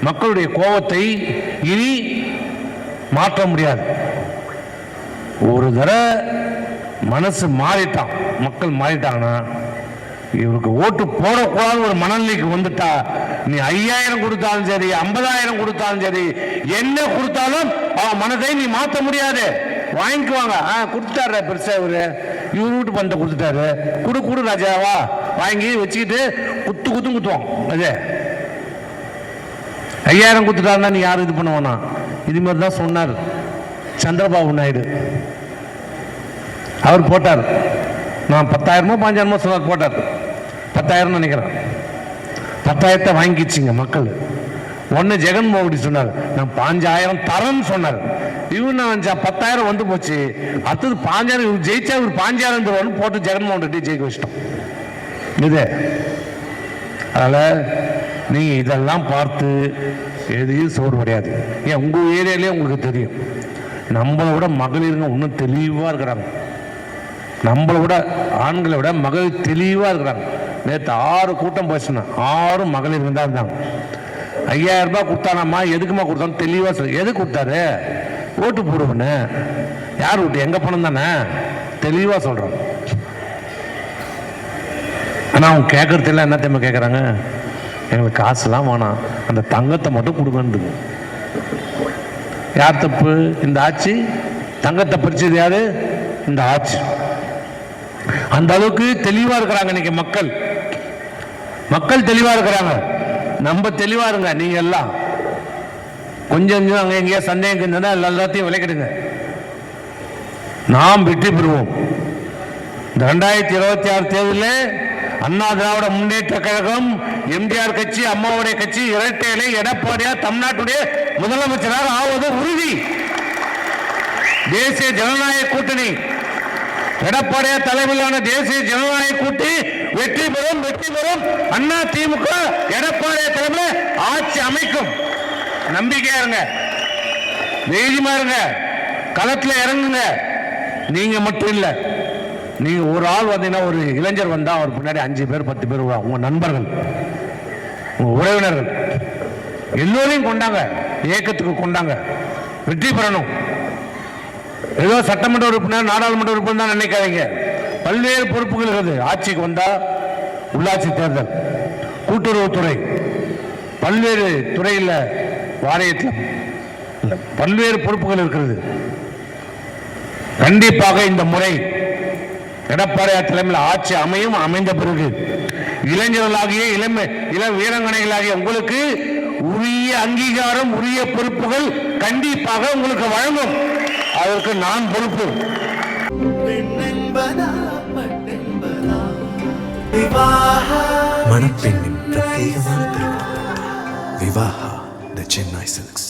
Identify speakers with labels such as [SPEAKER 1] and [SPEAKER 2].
[SPEAKER 1] மக்களுடைய கோபத்தை இனி மாற்ற முடியாது. ஒரு தடவை மனசு மாறிட்டான், மக்கள் மாறிட்டாங்கன்னா இவருக்கு ஓட்டு போடக்கூடாது ஒரு மனநிலைக்கு வந்துட்டா நீ 5000 கொடுத்தாலும் சரி 50000 கொடுத்தாலும் சரி என்ன கொடுத்தாலும் அவன் மனதை நீ மாற்ற முடியாது. வாங்கிக்குவாங்க. கொடுத்துட்டாரு பெருசா இவரு வீட்டு பணத்தை கொடுத்துட்டாரு, குடு ராஜாவா வாங்கி வச்சுக்கிட்டு குத்துவோம். அது 5000 கொடுத்துட்டாருன்னா நீ யாரும் இது பண்ணுவானா? இது மாதிரி தான் சொன்னார் சந்திரபாபு நாயுடு. அவர் போட்டார், நான் 10,000 15,000 சொன்னார், போட்டார் 10,000 நினைக்கிறேன். 10,000 வாங்கிச்சிங்க மக்கள். ஒன்னு ஜெகன்மோகன் ரெட்டி சொன்னார், நான் 5,000 தரேன்னு சொன்னார். இவன் 10,000 வந்து போச்சு. அடுத்தது 5,000 இவர் ஜெயிச்சா இவர் 5,000 போட்டு ஜெகன்மோகன் ரெட்டி ஜெயிக்க வச்சிட்டோம். இது அதனால நீங்க இதெல்லாம் பார்த்து எதையும் சோறு கிடையாது. ஏன் உங்க ஏரியாலே உங்களுக்கு தெரியும், நம்மளை விட மகளிருங்க இன்னும் தெளிவா இருக்கிறாங்க. நம்மளை விட ஆண்களை விட மகளிர் தெளிவா இருக்கிறாங்க. நேற்று 6 கூட்டம் போச்சுன்னா 6 மகளிர் தான் இருந்தாங்க. 5000 ரூபாய் கொடுத்தானாமா, எதுக்குமா கொடுத்தாலும் தெளிவா சொல்லு. எது கொடுத்தாரு? ஓட்டு போடுவேன்னு. யார் ஓட்டு? எங்க பணம் தானே, தெளிவா சொல்றாங்க. ஆனா அவங்க கேட்கறது எல்லாம் என்ன தெரியுமா கேட்கறாங்க? எங்களுக்கு காசுலாம் வேணாம், அந்த தங்கத்தை மட்டும் கொடுக்கணும். யார் தப்பு? இந்த ஆட்சி. தங்கத்தை பறிச்சது யாரு? இந்த ஆட்சி. அந்த அளவுக்கு தெளிவா இருக்கிறாங்க இன்னைக்கு மக்கள் தெளிவா இருக்கிறாங்க. நம்ம தெளிவா இருங்க. நீங்க எல்லாம் கொஞ்சம் அங்க எங்கேயா சந்தேகம் இருந்ததுன்னா எல்லாத்தையும் விளக்கிடுங்க. நாம் வெற்றி பெறுவோம். இந்த 2026 தேர்தலில் அண்ணா திராவிட முன்னேற்ற கழகம், எம்ஜிஆர் கட்சி, அம்மாவுடைய கட்சி இரட்டையிலே எடப்பாடியார் தமிழ்நாட்டுடைய முதலமைச்சராக ஆவது உறுதி. தேசிய ஜனநாயக கூட்டணி, எடப்பாடியார் தலைமையிலான தேசிய ஜனநாயக கூட்டணி வெற்றி பெறும். அண்ணா திமுக எடப்பாடியார் தலைமையில் ஆட்சி அமைக்கும். நம்பிக்கையா இருங்க, தைரியமா இருங்க, களத்தில் இறங்குங்க. நீங்க மட்டும் இல்ல, நீங்க ஒரு ஆள் வந்தீங்கன்னா, ஒரு இளைஞர் வந்தா அவர் பின்னாடி 5 பேர் 10 பேர் உங்க நண்பர்கள், உங்க உறவினர்கள் எல்லோரையும் கொண்டாங்க, இயக்கத்துக்கு கொண்டாங்க. வெற்றி பெறணும். ஏதோ சட்டமன்ற உறுப்பினர் நாடாளுமன்ற உறுப்பினர் தான் நினைக்காதீங்க. பல்வேறு பொறுப்புகள் இருக்குது. ஆட்சிக்கு வந்தா உள்ளாட்சி தேர்தல், கூட்டுறவுத்துறை, பல்வேறு துறையில் வாரியத்தில் பல்வேறு பொறுப்புகள் இருக்கிறது. கண்டிப்பாக இந்த முறை எடப்பாடியார் தலைமையில் ஆட்சி அமைந்த பிறகு இளைஞர்களாகிய இளம் வீரங்கனைகளாகிய உங்களுக்கு உரிய அங்கீகாரம், உரிய பொறுப்புகள் கண்டிப்பாக உங்களுக்கு வழங்கும். அதற்கு நான் பொறுப்பு.
[SPEAKER 2] மணப்பெண்ணின் பிரத்யேகமான திருமணம் விவாஹா தி சென்னை சில்க்ஸ்.